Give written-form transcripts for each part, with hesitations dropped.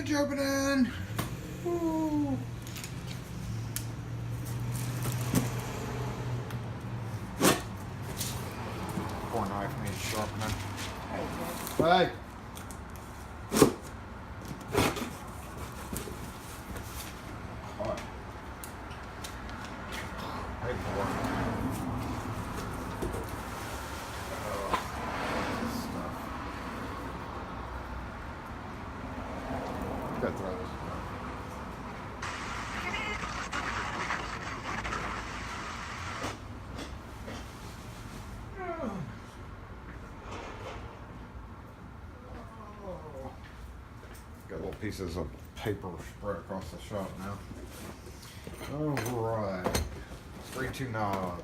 package opening. Woo. Poor knife needs sharpening. Hey. Hot. Hey, boy. Got those. Got little pieces of paper spread across the shop now. Alright. 3-2 knobs.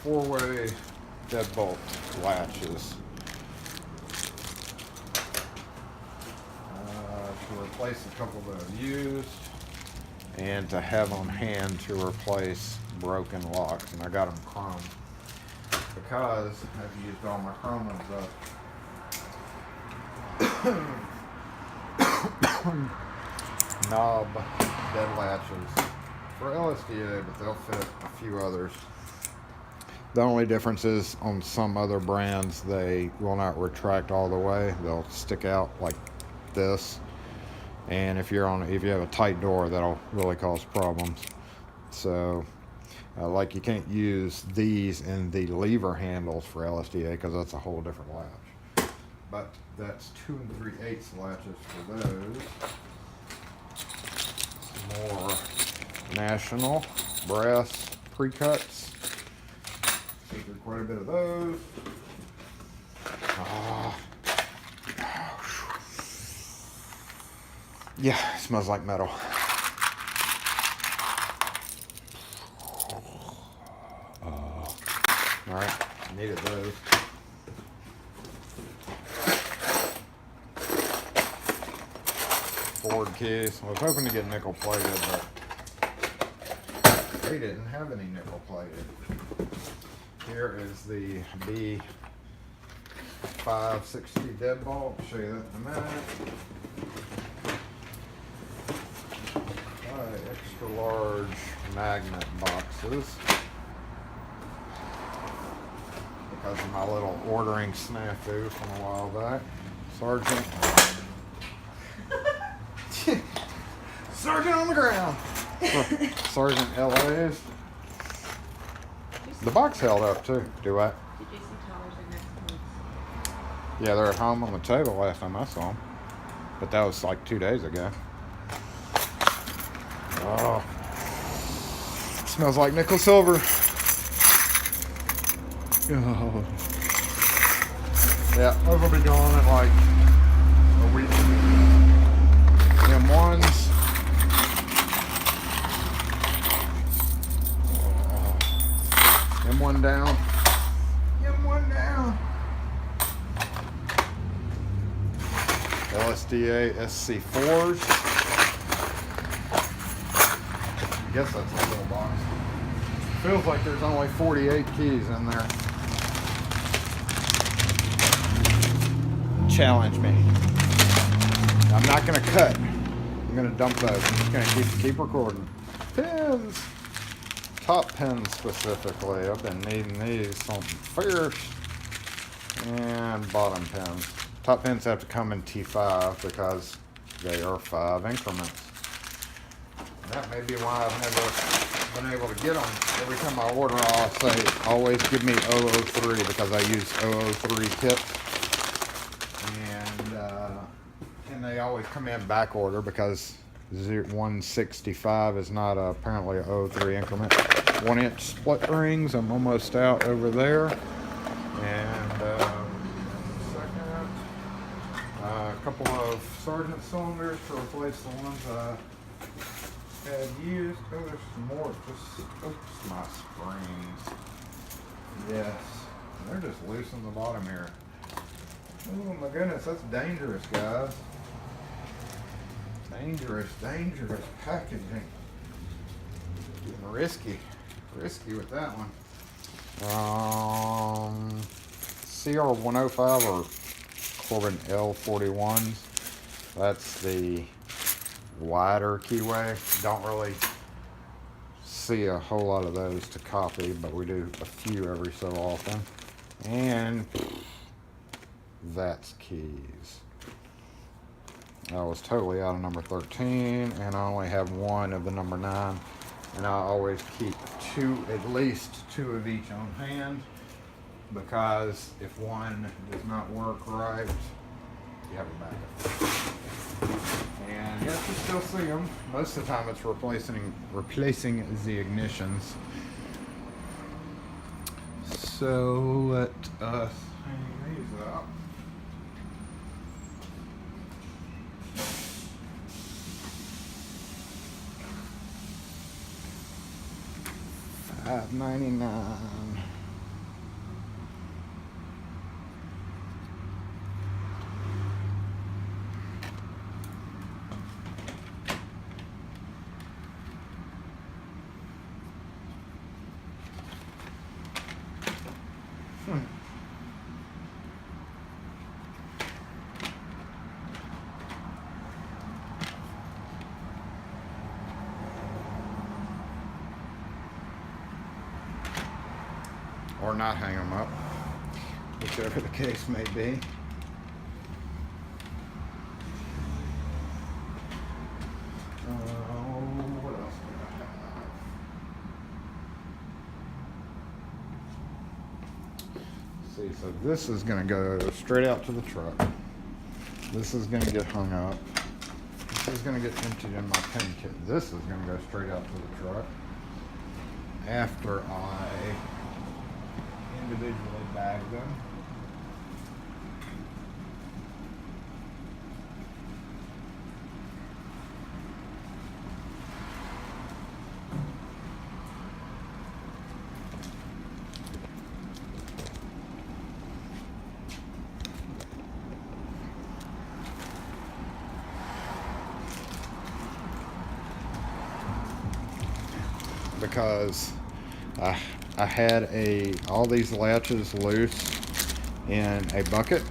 4-way deadbolt latches. To replace a couple that I've used. And to have on hand to replace broken locks. And I got them chrome. Because I've used all my chrome ones up. Knob dead latches for LSDA, but they'll fit a few others. The only difference is on some other brands they will not retract all the way. They'll stick out like this, and if you have a tight door, that'll really cause problems. So like you can't use these in the lever handles for LSDA because that's a whole different latch. But that's 2 3/8 latches for those. Some more National brass pre-cuts. There's quite a bit of those. Yeah, it smells like metal. Alright, needed those. Ford keys. I was hoping to get nickel plated, but they didn't have any nickel plated. Here is the B560 deadbolt. I'll show you that in a minute. Extra large magnet boxes. Because of my little ordering snafu from a while back. Sergeant. Sergeant on the ground. Sergeant LA's. The box held up too. Do I? Did you see Tyler's in next month? Yeah, they're at home on the table last time I saw them. But that was like 2 days ago. Oh. Smells like nickel silver. Oh. Yeah, those will be gone in like a week. M1s. M1 down. M1 down. LSDA SC4s. I guess that's a little box. Feels like there's only 48 keys in there. Challenge me. I'm not gonna cut. I'm gonna dump those. I'm just gonna keep recording. Pins. Top pins specifically. I've been needing these something fierce. And bottom pins. Top pins have to come in T5 because they are 5 increments. And that may be why I've never been able to get them. Every time I order, I'll say, always give me 003 because I use 003 tips. And they always come in back order because 165 is not apparently a 03 increment. 1-inch split rings, I'm almost out over there. And a couple of Sergeant cylinders to replace the ones I had used. Oh, there's some more. Oops, my springs. Yes, they're just loose on the bottom here. Oh my goodness, that's dangerous, guys. Dangerous packaging. Getting risky with that one. CR105 or Corbin L41s. That's the wider keyway. Don't really see a whole lot of those to copy, but we do a few every so often. And that's keys. I was totally out of number 13, and I only have one of the number 9. And I always keep at least two of each on hand, because if one does not work right, you have a backup. And yes, you still see them. Most of the time it's replacing the ignitions. So let us hang these up. $5.99. Or not hang them up, whichever the case may be. What else do I have? See, so this is going to go straight out to the truck. This is going to get hung up. This is going to get emptied in my pin kit. This is going to go straight out to the truck after I individually bag them. Because I had all these latches loose in a bucket,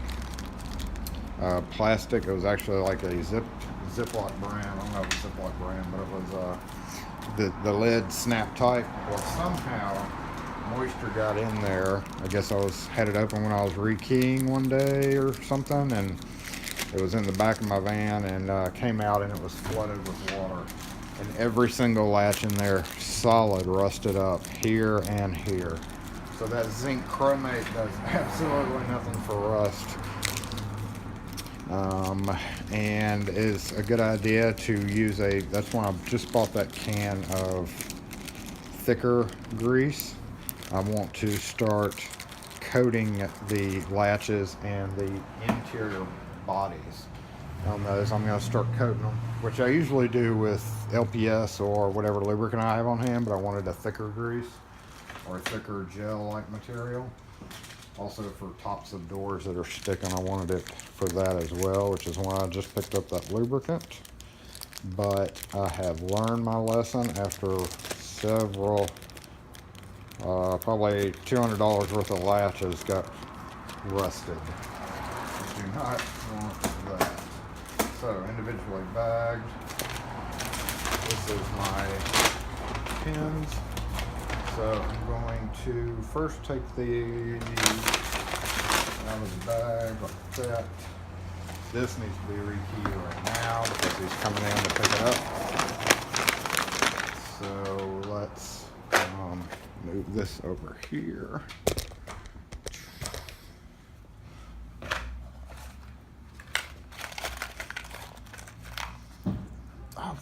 plastic. It was actually like a Ziploc brand. I don't know if it's Ziploc brand, but it was the lid snapped tight. Well, somehow moisture got in there. I guess had it open when I was rekeying one day or something, and it was in the back of my van, and came out and it was flooded with water. And every single latch in there solid rusted up here and here. So that zinc chromate does absolutely nothing for rust. And it's a good idea to use that's when I just bought that can of thicker grease. I want to start coating the latches and the interior bodies on those. I'm going to start coating them, which I usually do with LPS or whatever lubricant I have on hand, but I wanted a thicker grease or a thicker gel-like material. Also for tops of doors that are sticking, I wanted it for that as well, which is why I just picked up that lubricant. But I have learned my lesson after several, probably $200 worth of latches got rusted. I do not want that. So, individually bagged. This is my pins. So, I'm going to first take these out of the bag like that. This needs to be rekeyed right now because he's coming in to pick it up. So, let's move this over here. Oh,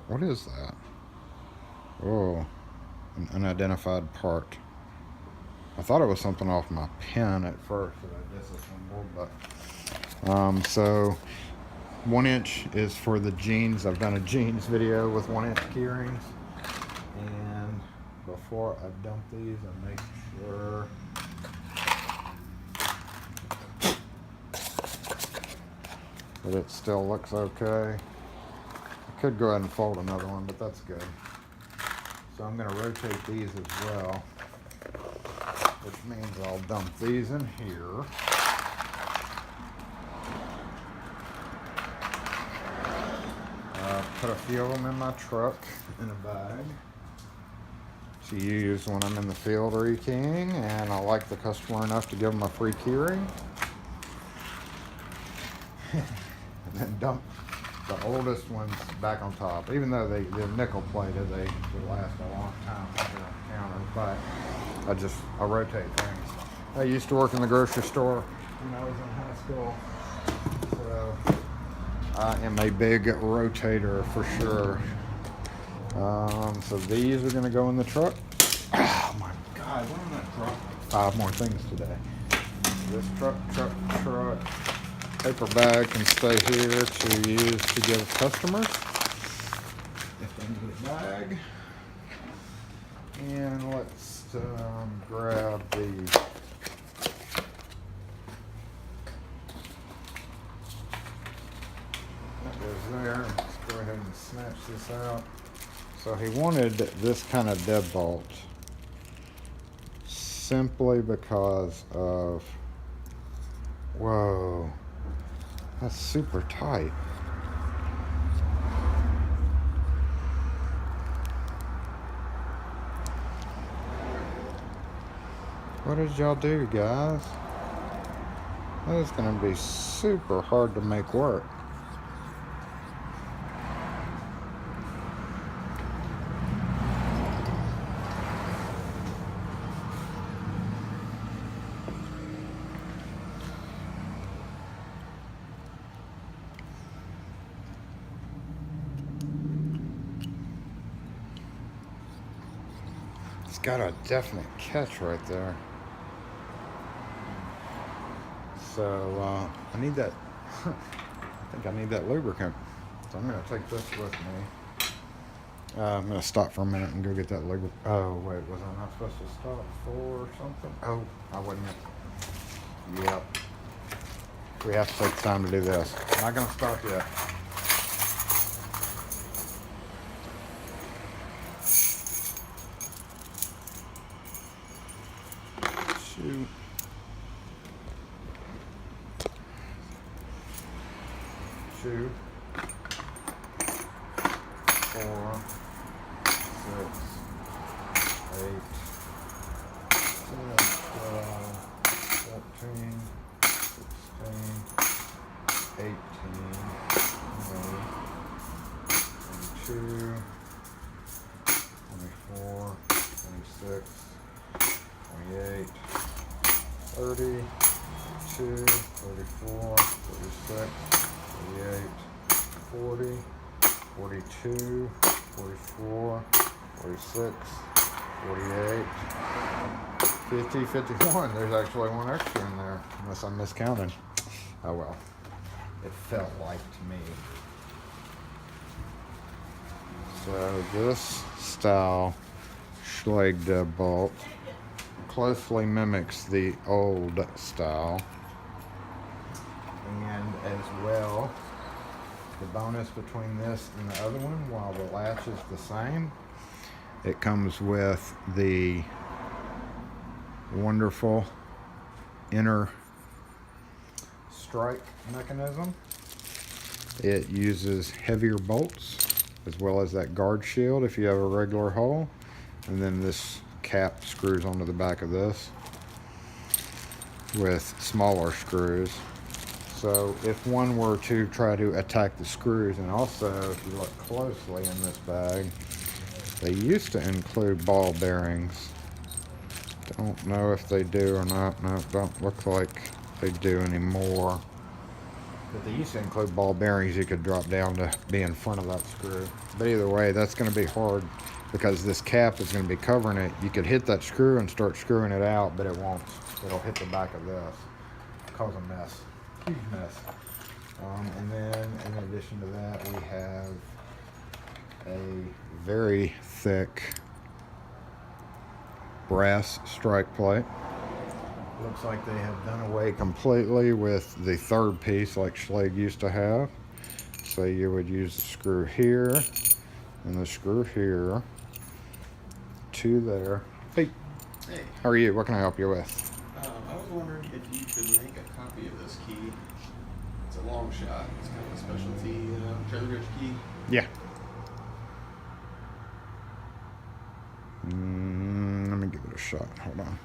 what is that? Oh, an unidentified part. I thought it was something off my pen at first that I disassembled, but, so 1 inch is for the jeans. I've done a jeans video with 1 inch key rings. And before I dump these, I make sure but it still looks okay. I could go ahead and fold another one, but that's good. So I'm going to rotate these as well. which means I'll dump these in here. Put a few of them in my truck in a bag to use when I'm in the field rekeying, and I like the customer enough to give them a free keyring. And then dump the oldest ones back on top. Even though they're nickel plated, they would last a long time on the counter, but I rotate things. I used to work in the grocery store when I was in high school, so I am a big rotator for sure. So these are gonna go in the truck. Oh my God, what am I dropping? 5 more things today. This truck. Paper bag can stay here to use to give customers if they need a bag. And let's grab the that goes there. Let's go ahead and snatch this out. So he wanted this kind of deadbolt simply because of, whoa, that's super tight. What did y'all do, guys? That is gonna be super hard to make work. It's got a definite catch right there. So I need that. I think I need that lubricant. So I'm gonna take this with me. I'm gonna stop for a minute and go get that lubricant. Oh wait, was I not supposed to stop for something? Oh, I wasn't. Yep. We have to take the time to do this. I'm not gonna stop yet. Shoot. 2, 4, 6, 8, 10, 12, 14, 16, 18, 22, 24, 26, 28, 30, 32, 34, 36, 38, 40, 42, 44, 46, 48, 50, 51. There's actually one extra in there, unless I'm miscounting. Oh well. It felt like to me. So this style Schlage deadbolt closely mimics the old style. And as well, the bonus between this and the other one, while the latch is the same, it comes with the wonderful inner strike mechanism. It uses heavier bolts as well as that guard shield if you have a regular hole, and then this cap screws onto the back of this with smaller screws. So if one were to try to attack the screws, and also if you look closely in this bag, they used to include ball bearings. Don't know if they do or not. No, don't look like they do anymore. But they used to include ball bearings you could drop down to be in front of that screw. But either way, that's going to be hard because this cap is going to be covering it. You could hit that screw and start screwing it out, but it won't. It'll hit the back of this, cause a mess. Huge mess. And then in addition to that, we have a very thick brass strike plate. Looks like they have done away completely with the third piece like Schlage used to have. So you would use the screw here and the screw here to there. Hey, Hey, How are you? What can I help you with? I was wondering if you could make a copy of this key. It's a long shot. It's kind of a specialty trailer bridge key. Yeah. Let me give it a shot. Hold on.